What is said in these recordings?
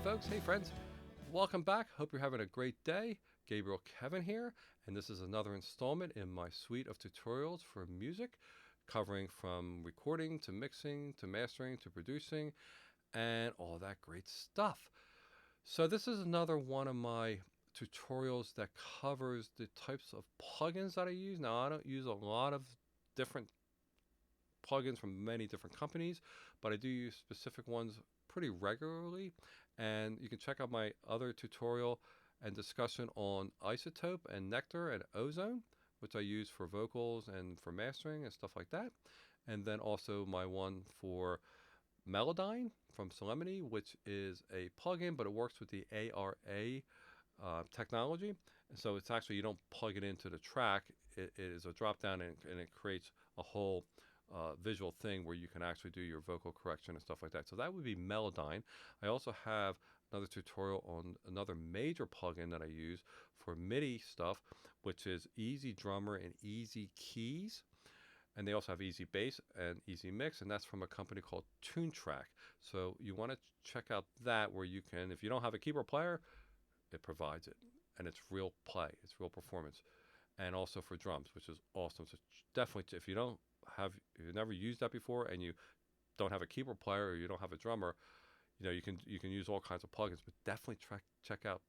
folks, hey friends, welcome back. Hope you're having a great day. Gabriel Kevin here, and this is another installment in my suite of tutorials for music, covering from recording to mixing to mastering to producing and all that great stuff. So this is another one of my tutorials that covers the types of plugins that I use. Now, I don't use a lot of different plugins from many different companies, but I do use specific ones pretty regularly. And you can check out my other tutorial and discussion on Isotope and Nectar and Ozone, which I use for vocals and for mastering and stuff like that. And then also my one for Melodyne from Solemnity, which is a plugin, but it works with the ARA technology. And so it's actually, you don't plug it into the track. It is a drop down, and it creates a whole visual thing where you can actually do your vocal correction and stuff like that. So that would be Melodyne. I also have another tutorial on another major plugin that I use for MIDI stuff, which is Easy Drummer and Easy Keys. And they also have Easy Bass and Easy Mix, and that's from a company called TuneTrack. So you want to check out that, where you can, if you don't have a keyboard player, it provides it. And it's real play, it's real performance. And also for drums, which is awesome. So definitely, if you've never used that before and you don't have a keyboard player or you don't have a drummer, you can use all kinds of plugins, but definitely check out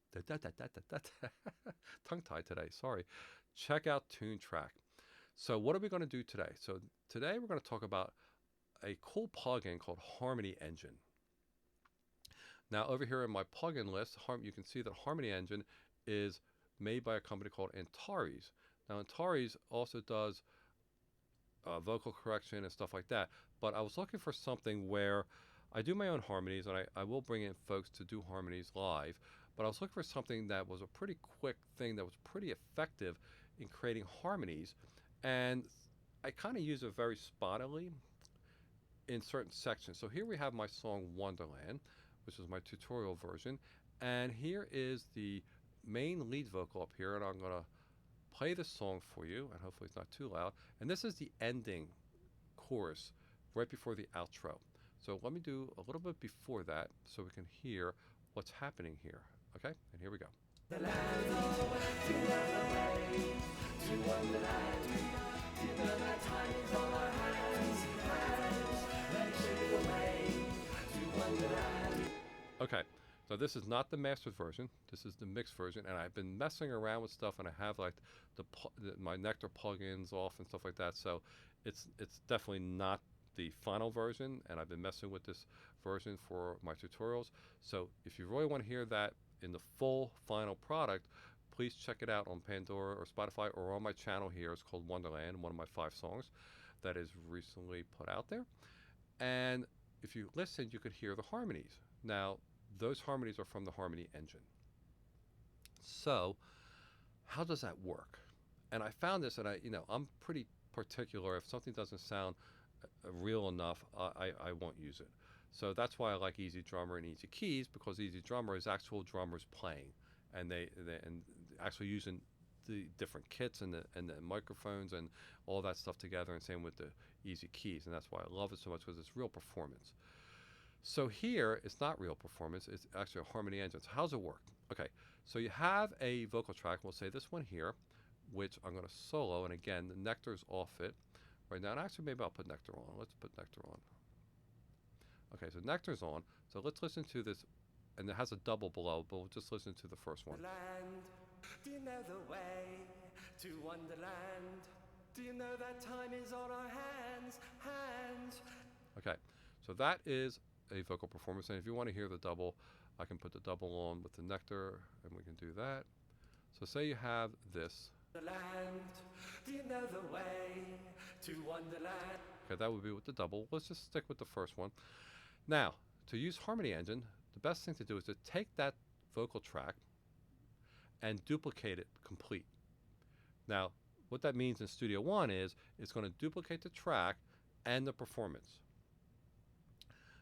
tongue tied today, sorry. Check out TuneTrack. So what are we going to do today? So today we're going to talk about a cool plugin called Harmony Engine. Now over here in my plugin list, you can see that Harmony Engine is made by a company called Antares. Now Antares also does vocal correction and stuff like that, but I was looking for something where I do my own harmonies, and I will bring in folks to do harmonies live, but I was looking for something that was a pretty quick thing that was pretty effective in creating harmonies. And I kind of use it very spottily in certain sections. So here we have my song Wonderland, which is my tutorial version. And here is the main lead vocal up here. And I'm going to play the song for you, and hopefully it's not too loud. And this is the ending chorus right before the outro. So let me do a little bit before that so we can hear what's happening here. Okay, and here we go. The land to Wonderland. You know that time is on our hands. Let's take it away to Wonderland. Okay, so this is not the mastered version. This is the mixed version, and I've been messing around with stuff, and I have like my Nectar plugins off and stuff like that. So it's definitely not the final version, and I've been messing with this version for my tutorials. So if you really want to hear that in the full final product, please check it out on Pandora or Spotify or on my channel here. It's called Wonderland, one of my 5 songs that is recently put out there. And if you listen, you could hear the harmonies. Now, those harmonies are from the Harmony Engine. So, how does that work? And I found this, and I'm pretty particular. If something doesn't sound real enough, I won't use it. So that's why I like Easy Drummer and Easy Keys, because Easy Drummer is actual drummers playing, and they actually using the different kits and the microphones and all that stuff together, and same with the Easy Keys, and that's why I love it so much, because it's real performance. So here it's not real performance, it's actually a Harmony Engine. So how's it work? Okay, so you have a vocal track, we'll say this one here, which I'm going to solo, and again the Nectar's off it right now, and actually maybe I'll put Nectar on. Let's put Nectar on. Okay, so Nectar's on. So let's listen to this, and it has a double below, but we'll just listen to the first one. Land, do you know the way to Wonderland? Do you know that time is on our hands? Okay, so that is a vocal performance, and if you want to hear the double, I can put the double on with the Nectar, and we can do that. So say you have this. The land, do you know the way to Wonderland? Okay, that would be with the double. Let's just stick with the first one. Now, to use Harmony Engine, the best thing to do is to take that vocal track and duplicate it complete. Now, what that means in Studio One is it's going to duplicate the track and the performance.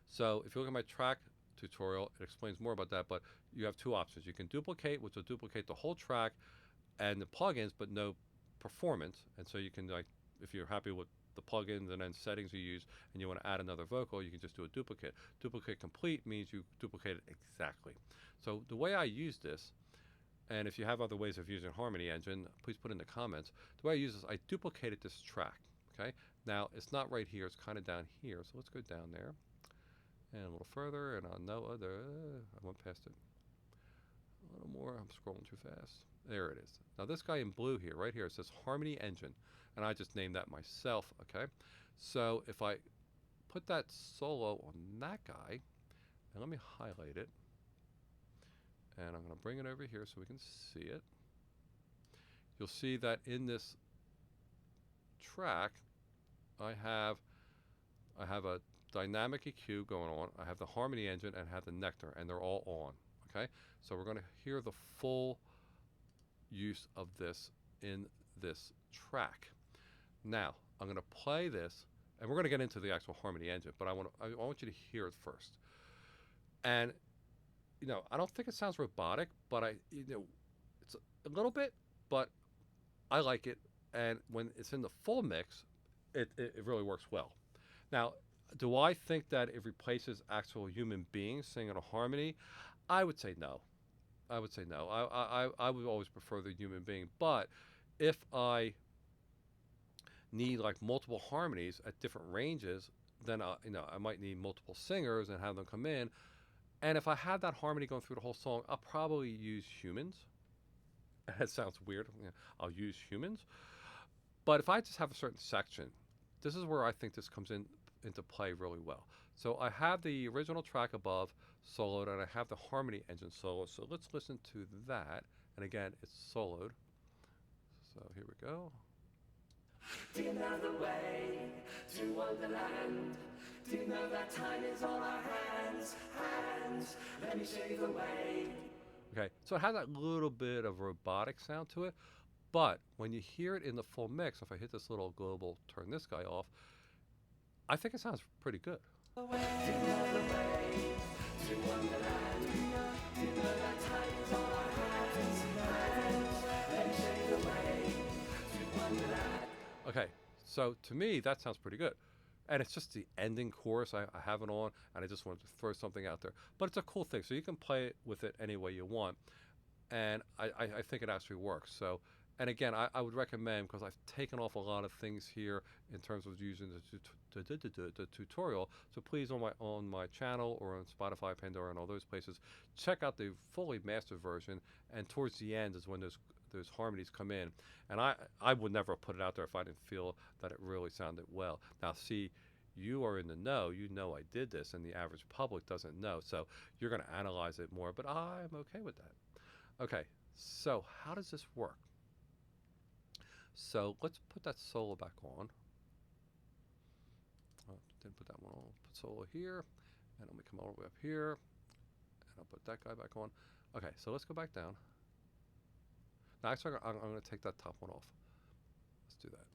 So if you look at my track tutorial, it explains more about that, but you have 2 options. You can duplicate, which will duplicate the whole track and the plugins, but no performance. And so you can, like, if you're happy with the plugins and then settings you use, and you want to add another vocal, you can just do a duplicate. Duplicate complete means you duplicate it exactly. So the way I use this, and if you have other ways of using Harmony Engine, please put in the comments. The way I use this, I duplicated this track. Okay, now it's not right here, it's kind of down here, so let's go down there and a little further, and on no other, I went past it a little more. I'm scrolling too fast. There it is. Now this guy in blue here, right here, it says Harmony Engine, and I just named that myself. Okay, so if I put that solo on that guy, and let me highlight it, and I'm going to bring it over here so we can see it. You'll see that in this track, I have a dynamic EQ going on. I have the Harmony Engine and I have the Nectar, and they're all on. Okay, so we're going to hear the full use of this in this track. Now I'm going to play this, and we're going to get into the actual Harmony Engine, but I want you to hear it first. And I don't think it sounds robotic, but it's a little bit, but I like it. And when it's in the full mix, it really works well. Now, do I think that it replaces actual human beings singing a harmony? I would say no. I would say no. I would always prefer the human being. But if I need like multiple harmonies at different ranges, then I might need multiple singers and have them come in. And if I have that harmony going through the whole song, I'll probably use humans. That sounds weird. I'll use humans. But if I just have a certain section, this is where I think this comes into play really well. So I have the original track above soloed, and I have the Harmony Engine solo. So let's listen to that. And again, it's soloed. So here we go. Do you know the way to Wonderland? Do you know that time is on our hands? Let me show you the way. Okay, so it has that little bit of robotic sound to it, but when you hear it in the full mix, if I hit this little global, turn this guy off, I think it sounds pretty good. Do you know the way to Wonderland? Do you know that time is on our hands? Let me show you the way to Wonderland. Okay, so to me, that sounds pretty good. And it's just the ending chorus I have it on, and I just wanted to throw something out there. But it's a cool thing, so you can play with it any way you want. And I think it actually works. So, and again, I would recommend, because I've taken off a lot of things here in terms of using the tutorial. So please, on my channel or on Spotify, Pandora, and all those places, check out the fully mastered version. And towards the end is when those harmonies come in, and I would never put it out there if I didn't feel that it really sounded well. Now see, you are in the know, you know I did this, and the average public doesn't know, so you're going to analyze it more, but I'm okay with that. Okay, so how does this work? So let's put that solo back on. Didn't put that one on. Put solo here, and let me come all the way up here, and I'll put that guy back on. Okay, so let's go back down. Now, actually, I'm going to take that top one off. Let's do that.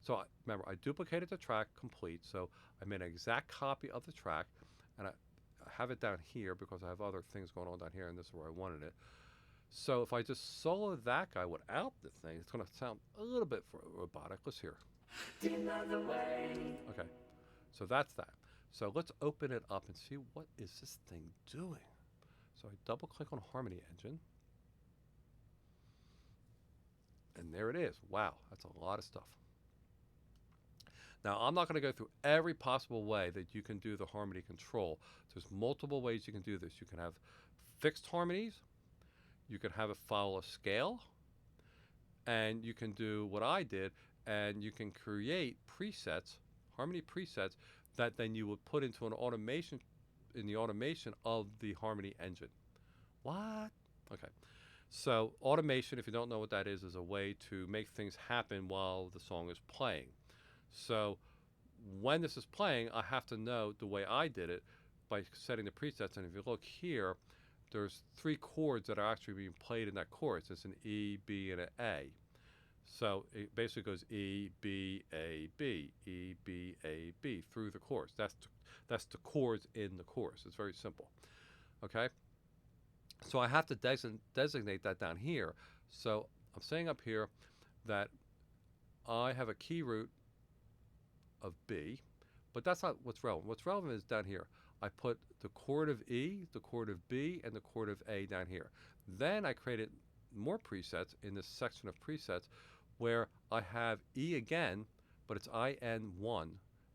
So remember, I duplicated the track complete. So I made an exact copy of the track, and I have it down here because I have other things going on down here, and this is where I wanted it. So if I just solo that guy without the thing, it's going to sound a little bit robotic. Let's hear. Okay, so that's that. So let's open it up and see what is this thing doing. So I double click on Harmony Engine. And there it is. Wow, that's a lot of stuff. Now, I'm not going to go through every possible way that you can do the harmony control. There's multiple ways you can do this. You can have fixed harmonies. You can have it follow a scale. And you can do what I did, and you can create presets, harmony presets, that then you would put into an automation, in the automation of the Harmony Engine. What? Okay. So automation, if you don't know what that is a way to make things happen while the song is playing. So when this is playing, I have to know the way I did it by setting the presets. And if you look here, there's 3 chords that are actually being played in that chorus. It's an E, B, and an A. So it basically goes E, B, A, B, E, B, A, B through the chorus. That's the chords in the chorus. It's very simple. Okay? So I have to designate that down here. So I'm saying up here that I have a key root of B, but that's not what's relevant. What's relevant is down here. I put the chord of E, the chord of B, and the chord of A down here. Then I created more presets in this section of presets where I have E again, but it's IN1,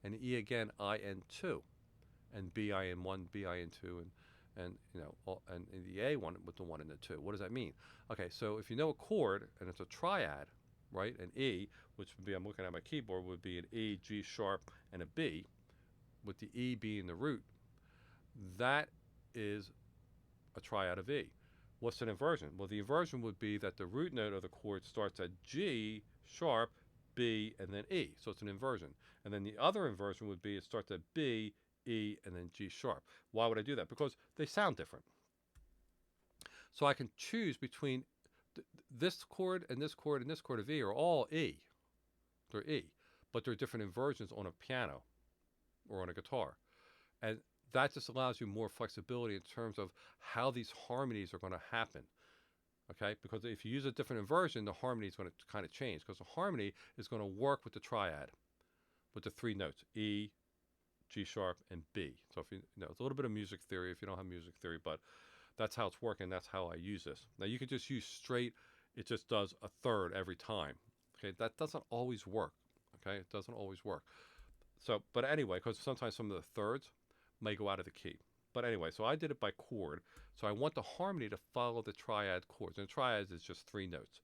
and E again IN2, and B IN1, B IN2, and you know, and the A one with the 1 and the 2. What does that mean? Okay, so if you know a chord and it's a triad, right, an E, which would be, I'm looking at my keyboard, would be an E, G sharp, and a B, with the E being the root, that is a triad of E. What's an inversion? Well, the inversion would be that the root note of the chord starts at G sharp, B, and then E. So it's an inversion. And then the other inversion would be it starts at B, E, and then G sharp. Why would I do that? Because they sound different. So I can choose between this chord and this chord and this chord of E are all E. They're E. But they're different inversions on a piano or on a guitar. And that just allows you more flexibility in terms of how these harmonies are going to happen. Okay, because if you use a different inversion, the harmony is going to kind of change, because the harmony is going to work with the triad, with the 3 notes, E, G sharp, and B. So if you know, it's a little bit of music theory if you don't have music theory, but that's how it's working. That's how I use this. Now you can just use straight, it just does a third every time. Okay, that doesn't always work. Okay, it doesn't always work. So, but anyway, because sometimes some of the thirds may go out of the key. But anyway, so I did it by chord. So I want the harmony to follow the triad chords. And triads is just 3 notes.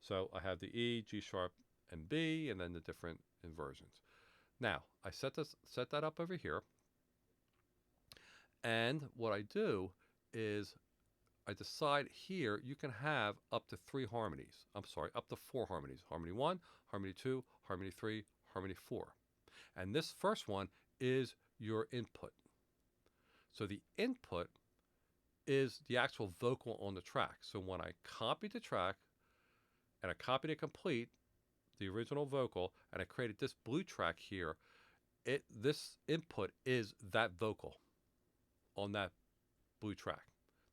So I have the E, G sharp, and B, and then the different inversions. Now, I set that up over here. And what I do is I decide here you can have up to 3 harmonies. I'm sorry, up to 4 harmonies. Harmony 1, harmony 2, harmony 3, harmony 4. And this first one is your input. So the input is the actual vocal on the track. So when I copy the track and I copied it complete, the original vocal, and I created this blue track here, this input is that vocal on that blue track.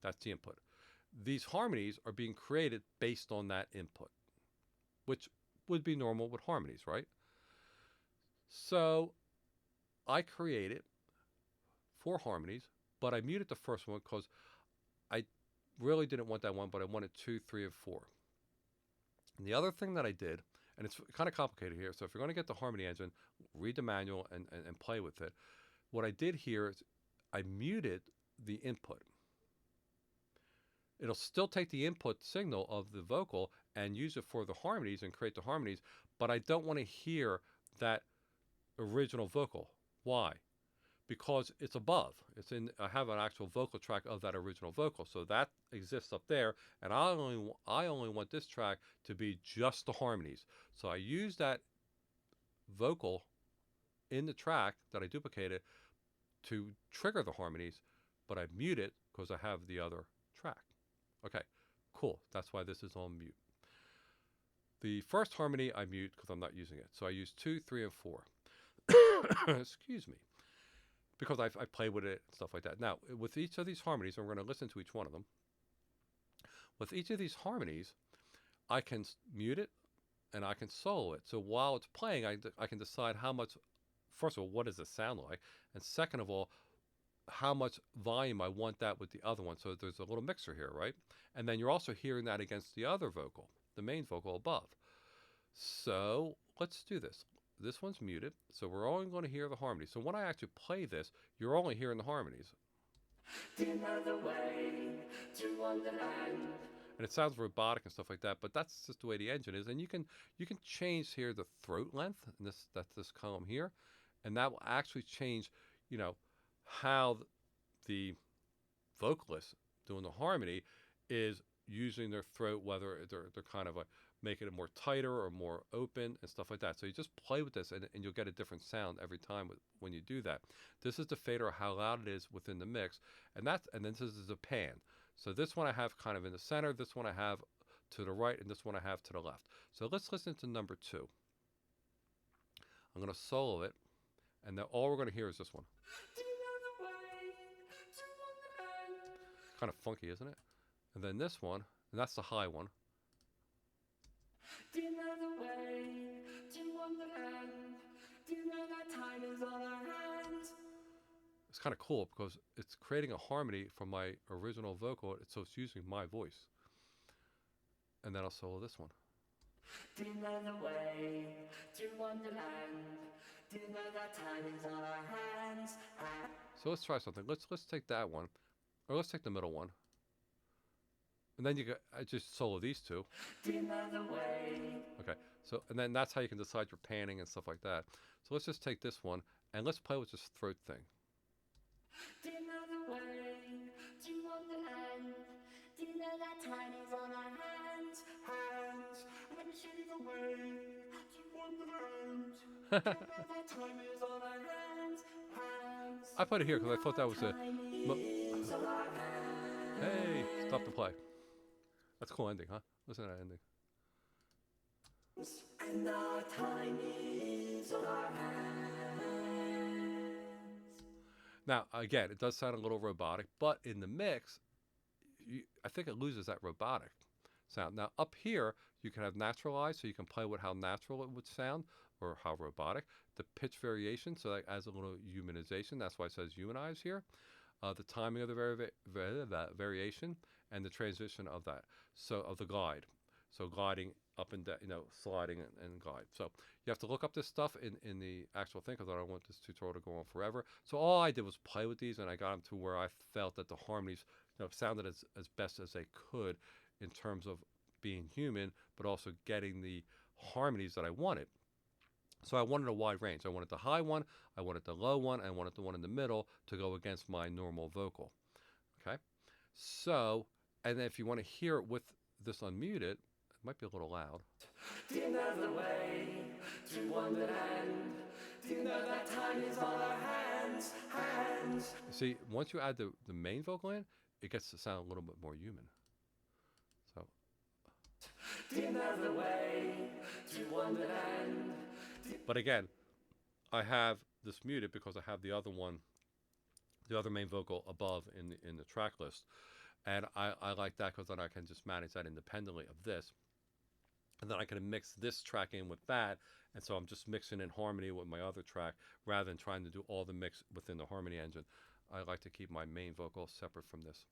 That's the input. These harmonies are being created based on that input, which would be normal with harmonies, right? So I created 4 harmonies, but I muted the first one because I really didn't want that one, but I wanted 2, 3, and 4. And the other thing that I did, and it's kind of complicated here, so if you're going to get the Harmony engine, read the manual and play with it. What I did here is I muted the input. It'll still take the input signal of the vocal and use it for the harmonies and create the harmonies, but I don't want to hear that original vocal. Why? Because it's above. I have an actual vocal track of that original vocal, so that exists up there, and I only want this track to be just the harmonies. So I use that vocal in the track that I duplicated to trigger the harmonies, but I mute it because I have the other track. Okay, cool. That's why this is on mute. The first harmony I mute because I'm not using it. So I use 2, 3, and 4. Excuse me. Because I play with it and stuff like that. Now, with each of these harmonies, and we're going to listen to each one of them. With each of these harmonies, I can mute it and I can solo it. So while it's playing, I can decide how much, first of all, what does it sound like? And second of all, how much volume I want that with the other one. So there's a little mixer here, right? And then you're also hearing that against the other vocal, the main vocal above. So let's do this. This one's muted, so we're only going to hear the harmonies. So when I actually play this, you're only hearing the harmonies. And it sounds robotic and stuff like that, but that's just the way the engine is. And you can change here the throat length, and that's this column here, and that will actually change, you know, how the vocalist doing the harmony is using their throat, whether they're kind of making it more tighter or more open and stuff like that. So you just play with this and you'll get a different sound every time when you do that. This is the fader, how loud it is within the mix, and then this is a pan. So this one I have kind of in the center, this one I have to the right, and this one I have to the left. So let's listen to number 2. I'm going to solo it, and then all we're going to hear is this one. Kind of funky, isn't it? And then this one, and that's the high one. It's kind of cool because it's creating a harmony from my original vocal, so it's using my voice. And then I'll solo this one. Do you know the way to Wonderland? Do you know that time is on our hands? So let's try something. Let's take that one, or let's take the middle one, and then I just solo these two. Do you know the way? Okay. So and then that's how you can decide your panning and stuff like that. So let's just take this one and let's play with this throat thing. Do you know the way to Wonderland? Do you know that time is on our hands? Let me show you the way to Wonderland. Do you know that time is on our hands? I put it here because I thought that was a... Hey, stop the play. That's a cool ending, huh? Listen to that ending. And our time is on our hands. Now, again, it does sound a little robotic, but in the mix, I think it loses that robotic sound. Now, up here, you can have naturalized, so you can play with how natural it would sound or how robotic. The pitch variation, so that adds a little humanization. That's why it says humanize here. The timing of the variation and the transition of that, so of the glide. So gliding up and down, sliding and glide. So you have to look up this stuff in the actual thing because I don't want this tutorial to go on forever. So all I did was play with these and I got them to where I felt that the harmonies sounded as best as they could in terms of being human, but also getting the harmonies that I wanted. So I wanted a wide range. I wanted the high one, I wanted the low one, I wanted the one in the middle to go against my normal vocal. Okay? So, and then if you want to hear it with this unmuted, it might be a little loud. Do you know the way to Wonderland? Do you know that time is on our hands? See, once you add the main vocal in, it gets to sound a little bit more human. So. Do you know the way to Wonderland? But again, I have this muted because I have the other one, the other main vocal above in the track list. And I like that because then I can just manage that independently of this. And then I can mix this track in with that. And so I'm just mixing in harmony with my other track rather than trying to do all the mix within the harmony engine. I like to keep my main vocal separate from this.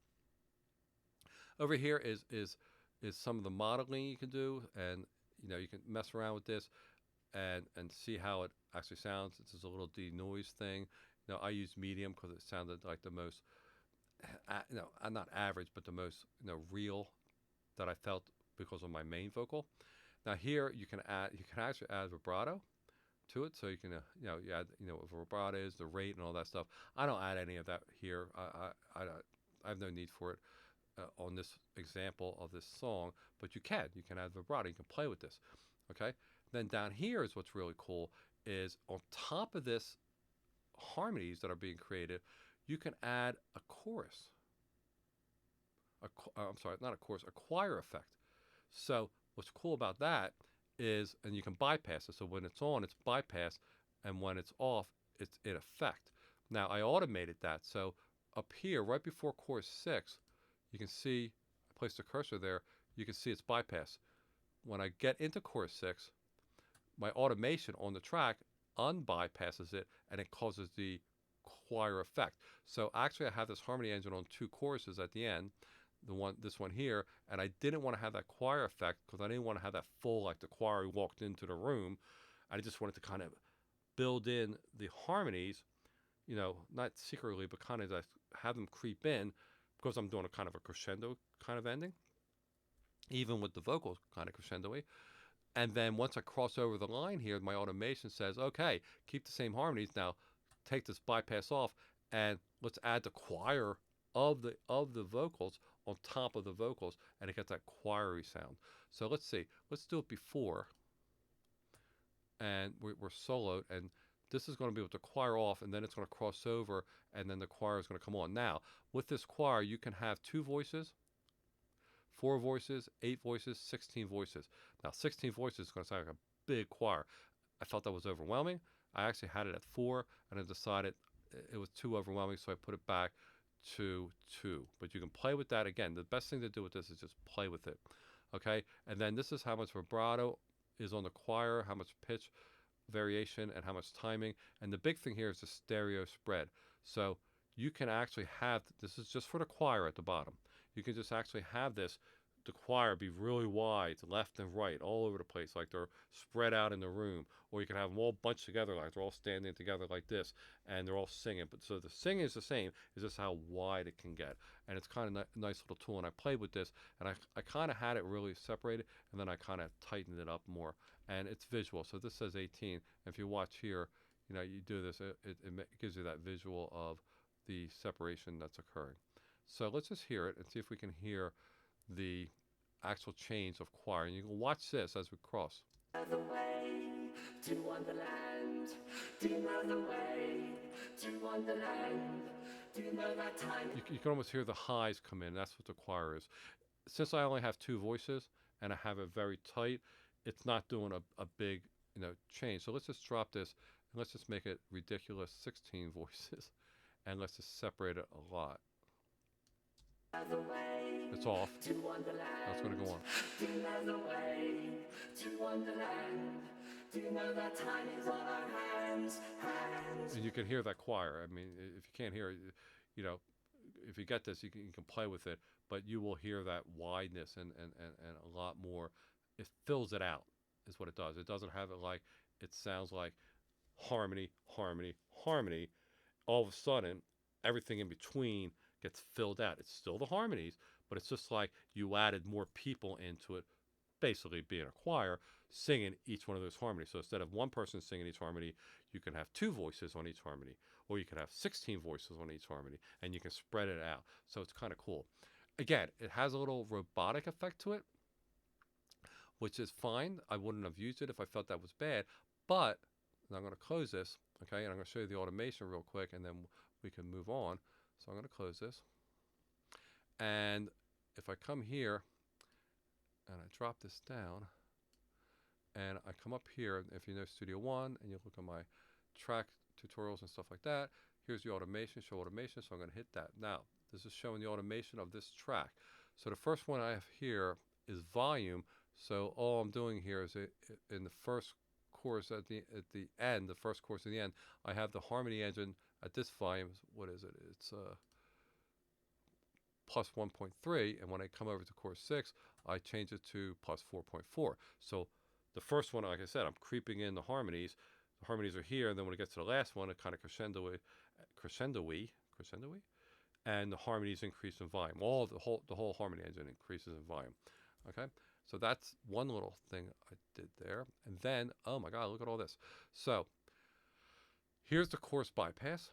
Over here is some of the modeling you can do. And, you can mess around with this and see how it actually sounds. This is a little denoise thing. I use medium because it sounded like the most, not average, but the most, real that I felt because of my main vocal. Now here you can actually add vibrato to it, so you can you add what vibrato is, the rate, and all that stuff. I don't add any of that here. I have no need for it on this example of this song, but you can add vibrato. You can play with this. Okay. Then down here is what's really cool is on top of this harmonies that are being created, you can add a chorus. I'm sorry, not a chorus, a choir effect. So what's cool about that is, and you can bypass it. So when it's on, it's bypass, and when it's off, it's in effect. Now I automated that. So up here, right before chorus 6, you can see, I placed the cursor there, you can see it's bypass. When I get into chorus 6, my automation on the track unbypasses it, and it causes the choir effect. So actually I have this harmony engine on 2 choruses at the end, this one here, and I didn't want to have that choir effect because I didn't want to have that full, like the choir walked into the room. I just wanted to kind of build in the harmonies, not secretly, but kind of have them creep in because I'm doing a kind of a crescendo kind of ending, even with the vocals kind of crescendo-y. And then once I cross over the line here, my automation says, okay, keep the same harmonies. Now take this bypass off and let's add the choir of the vocals on top of the vocals, and it gets that choiry sound. So let's see. Let's do it before. And we're soloed, and this is going to be with the choir off, and then it's going to cross over, and then the choir is going to come on. Now, with this choir, you can have 2 voices, 4 voices, 8 voices, 16 voices. Now, 16 voices is going to sound like a big choir. I felt that was overwhelming. I actually had it at 4, and I decided it was too overwhelming, so I put it back to 2. But you can play with that. Again, the best thing to do with this is just play with it. Okay? And then this is how much vibrato is on the choir, how much pitch, variation and how much timing. And the big thing here is the stereo spread. So you can actually have, this is just for the choir at the bottom. You can just actually have this, the choir be really wide, left and right, all over the place, like they're spread out in the room. Or you can have them all bunched together, like they're all standing together like this, and they're all singing. But so the singing is the same, it's just how wide it can get. And it's kind of a nice little tool. And I played with this, and I kind of had it really separated, and then I kind of tightened it up more. And it's visual. So this says 18. If you watch here, you know, you do this, it gives you that visual of the separation that's occurring. So let's just hear it and see if we can hear the actual change of choir. And you can watch this as we cross. The way to Wonderland, do you know the way to Wonderland, do you know that time? You can almost hear the highs come in. That's what the choir is. Since I only have two voices and I have it very tight, it's not doing a big, you know, change. So let's just drop this and let's just make it ridiculous 16 voices, and let's just separate it a lot. It's off. Now it's going to go on. Do you know the way to Wonderland? Do you know that time is on our hands? And you can hear that choir. I mean, if you can't hear it, you know, if you get this, you can play with it, but you will hear that wideness and a lot more. It fills it out, is what it does. It doesn't have it like, it sounds like harmony, harmony, harmony. All of a sudden, everything in between gets filled out. It's still the harmonies, but it's just like you added more people into it, basically being a choir, singing each one of those harmonies. So instead of one person singing each harmony, you can have two voices on each harmony, or you can have 16 voices on each harmony, and you can spread it out. So it's kind of cool. Again, it has a little robotic effect to it, which is fine. I wouldn't have used it if I felt that was bad, but I'm going to close this, okay, and I'm going to show you the automation real quick, and then we can move on. So I'm going to close this. And if I come here and I drop this down and I come up here, if you know Studio One and you look at my track tutorials and stuff like that, here's the automation, show automation. So I'm going to hit that. Now, this is showing the automation of this track. So the first one I have here is volume. So all I'm doing here is in the first chorus at the end, the first chorus at the end, I have the harmony engine at this volume. What is it? It's plus 1.3, and when I come over to chorus 6, I change it to plus 4.4. So the first one, like I said, I'm creeping in the harmonies. The harmonies are here, and then when it gets to the last one, it kind of crescendo-y, and the harmonies increase in volume. The whole harmony engine increases in volume. Okay, so that's one little thing I did there. And then, oh my God, look at all this. So here's the chorus bypass.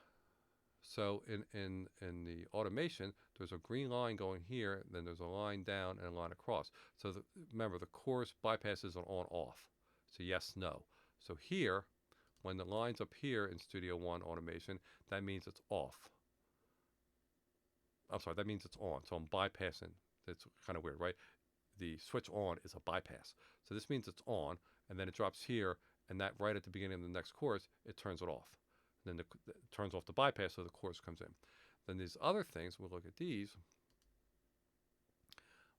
So in the automation, there's a green line going here, then there's a line down and a line across. So remember, the chorus bypass is an on-off. So yes, no. So here, when the line's up here in Studio One automation, that means it's off. I'm sorry, that means it's on. So I'm bypassing. It's kind of weird, right? The switch on is a bypass. So this means it's on, and then it drops here, and that right at the beginning of the next chorus, it turns it off. Then it turns off the bypass, so the chorus comes in. Then these other things, we'll look at these.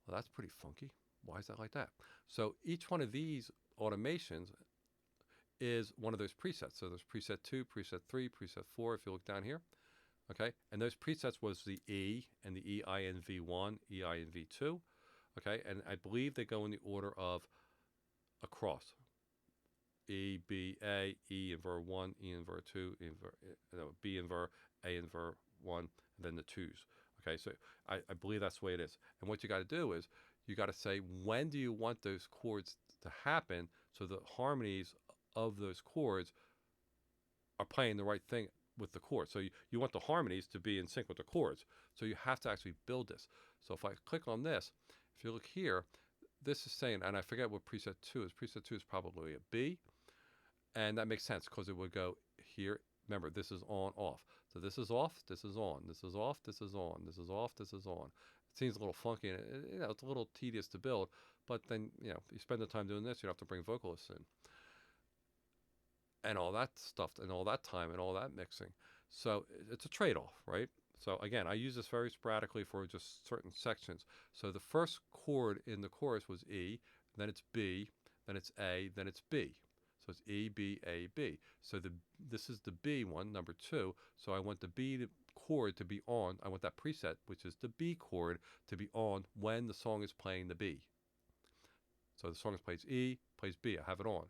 Well, that's pretty funky. Why is that like that? So each one of these automations is one of those presets. So there's preset 2, preset 3, preset 4, if you look down here. Okay, and those presets was the E and the EI and V1, EI and V2. Okay, and I believe they go in the order of across. E, B, A, E invert 1, E invert 2, B invert, A invert 1, and then the 2s. Okay, so I believe that's the way it is. And what you got to do is you got to say, when do you want those chords to happen so the harmonies of those chords are playing the right thing with the chords. So you want the harmonies to be in sync with the chords. So you have to actually build this. So if I click on this, if you look here, this is saying, and I forget what preset 2 is. Preset 2 is probably a B. And that makes sense because it would go here. Remember, this is on, off. So this is off, this is on, this is off, this is on, this is off, this is on. It seems a little funky, and it's a little tedious to build. But then, you spend the time doing this, you don't have to bring vocalists in. And all that stuff, and all that time, and all that mixing. So it's a trade-off, right? So again, I use this very sporadically for just certain sections. So the first chord in the chorus was E, then it's B, then it's A, then it's B. So it's E, B, A, B. So this is the B one, number 2. So I want the B chord to be on. I want that preset, which is the B chord, to be on when the song is playing the B. So the song plays E, plays B, I have it on.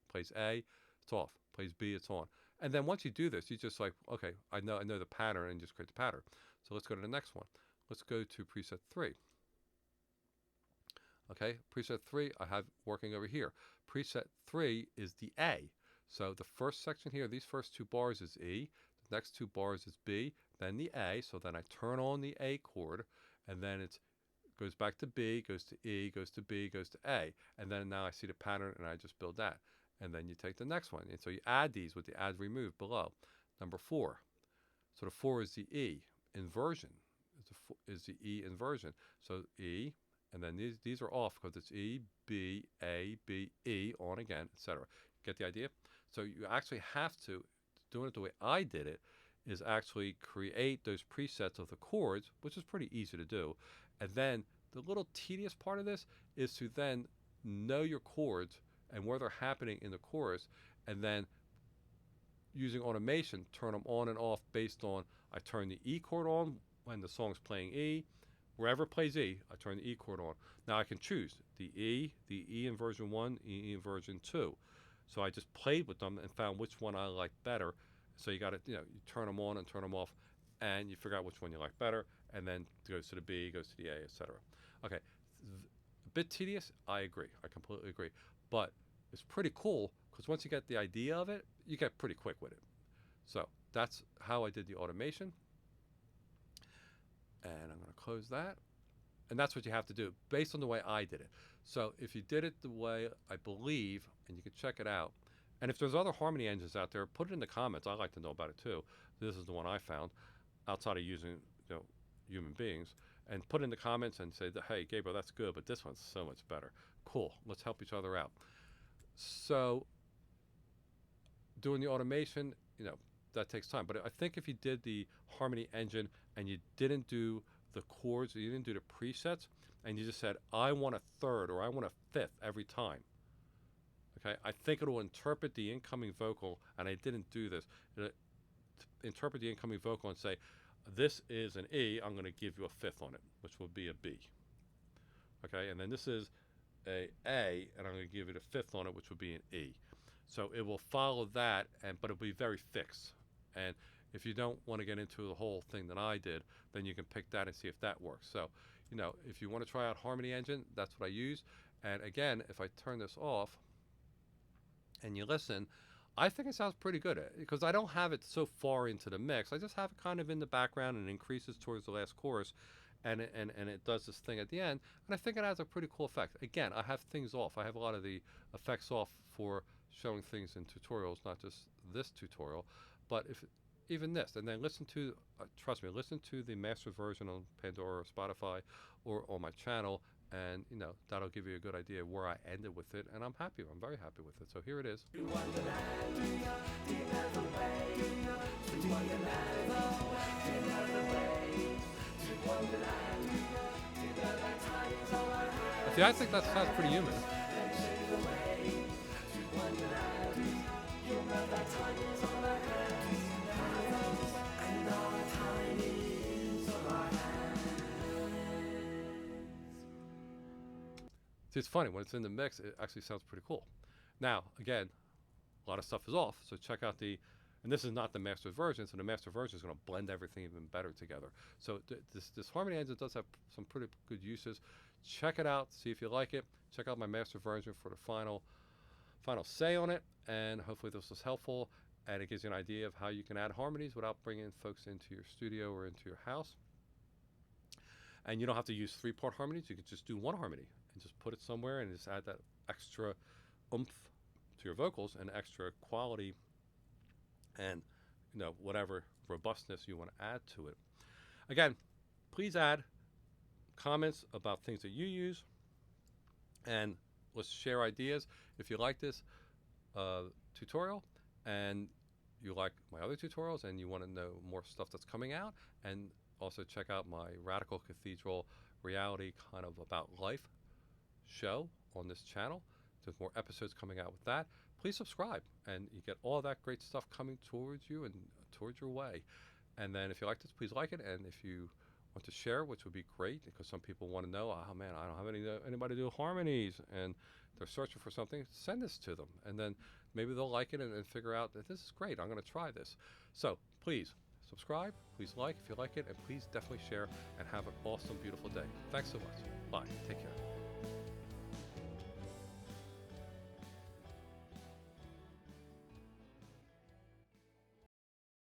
Plays A, it's off. Plays B, it's on. And then once you do this, you just like, okay, I know the pattern, and just create the pattern. So let's go to the next one. Let's go to preset 3. Okay, preset 3 I have working over here. Preset 3 is the A. So the first section here, these first 2 bars is E. The next 2 bars is B, then the A. So then I turn on the A chord, and then it goes back to B, goes to E, goes to B, goes to A. And then now I see the pattern, and I just build that. And then you take the next one. And so you add these with the add remove below. Number 4. So the 4 is the E inversion. Is the E inversion. So E, and then these are off because it's E, B, A, B, E, on again, etc. Get the idea? So you actually have to, doing it the way I did it, is actually create those presets of the chords, which is pretty easy to do. And then the little tedious part of this is to then know your chords and where they're happening in the chorus, and then using automation, turn them on and off based on, I turn the E chord on when the song's playing E. Wherever it plays E, I turn the E chord on. Now I can choose the E in version 1, E in version 2. So I just played with them and found which one I like better. So you got to, you turn them on and turn them off, and you figure out which one you like better, and then it goes to the B, goes to the A, etc. Okay, a bit tedious, I agree. I completely agree. But it's pretty cool because once you get the idea of it, you get pretty quick with it. So that's how I did the automation. And I'm going to close that. And that's what you have to do based on the way I did it. So if you did it the way I believe, and you can check it out, and if there's other harmony engines out there, put it in the comments. I'd like to know about it too. This is the one I found outside of using human beings. And put in the comments and say, hey, Gabriel, that's good, but this one's so much better. Cool. Let's help each other out. So doing the automation, that takes time. But I think if you did the harmony engine and you didn't do the chords, you didn't do the presets, and you just said, I want a third or I want a fifth every time, okay, I think it'll interpret the incoming vocal, and I didn't do this, interpret the incoming vocal and say, this is an E, I'm going to give you a fifth on it, which will be a B. Okay, and then this is a A, and I'm going to give it a fifth on it, which would be an E. So it will follow that, but it'll be very fixed. And if you don't want to get into the whole thing that I did, then you can pick that and see if that works. So, if you want to try out Harmony Engine, that's what I use. And again, if I turn this off and you listen, I think it sounds pretty good because I don't have it so far into the mix. I just have it kind of in the background and increases towards the last chorus. And it does this thing at the end. And I think it has a pretty cool effect. Again, I have things off. I have a lot of the effects off for showing things in tutorials, not just this tutorial, but even this. And then listen to, trust me, listen to the master version on Pandora or Spotify or on my channel, and that'll give you a good idea of where I ended with it. And I'm happy. I'm very happy with it. So here it is. See, I think that sounds pretty human. See, it's funny, when it's in the mix, it actually sounds pretty cool. Now, again, a lot of stuff is off, so check out and this is not the master version, so the master version is going to blend everything even better together. So this Harmony Engine does have some pretty good uses. Check it out, see if you like it. Check out my master version for the final say on it, and hopefully this was helpful, and it gives you an idea of how you can add harmonies without bringing folks into your studio or into your house. And you don't have to use 3-part harmonies. You can just do 1 harmony and just put it somewhere and just add that extra oomph to your vocals and extra quality and whatever robustness you want to add to it. Again, please add comments about things that you use, and let's share ideas. If you like this tutorial and you like my other tutorials and you want to know more stuff that's coming out, and also check out my Radical Cathedral reality kind of about life show on this channel. There's more episodes coming out with that. please subscribe, and you get all that great stuff coming towards you and towards your way. And then if you like this, please like it. And if you want to share, which would be great, because some people want to know, oh man, I don't have anybody to do harmonies, and they're searching for something, send this to them. And then maybe they'll like it and figure out that this is great, I'm going to try this. So please subscribe, please like if you like it, and please definitely share, and have an awesome, beautiful day. Thanks so much. Bye. Take care.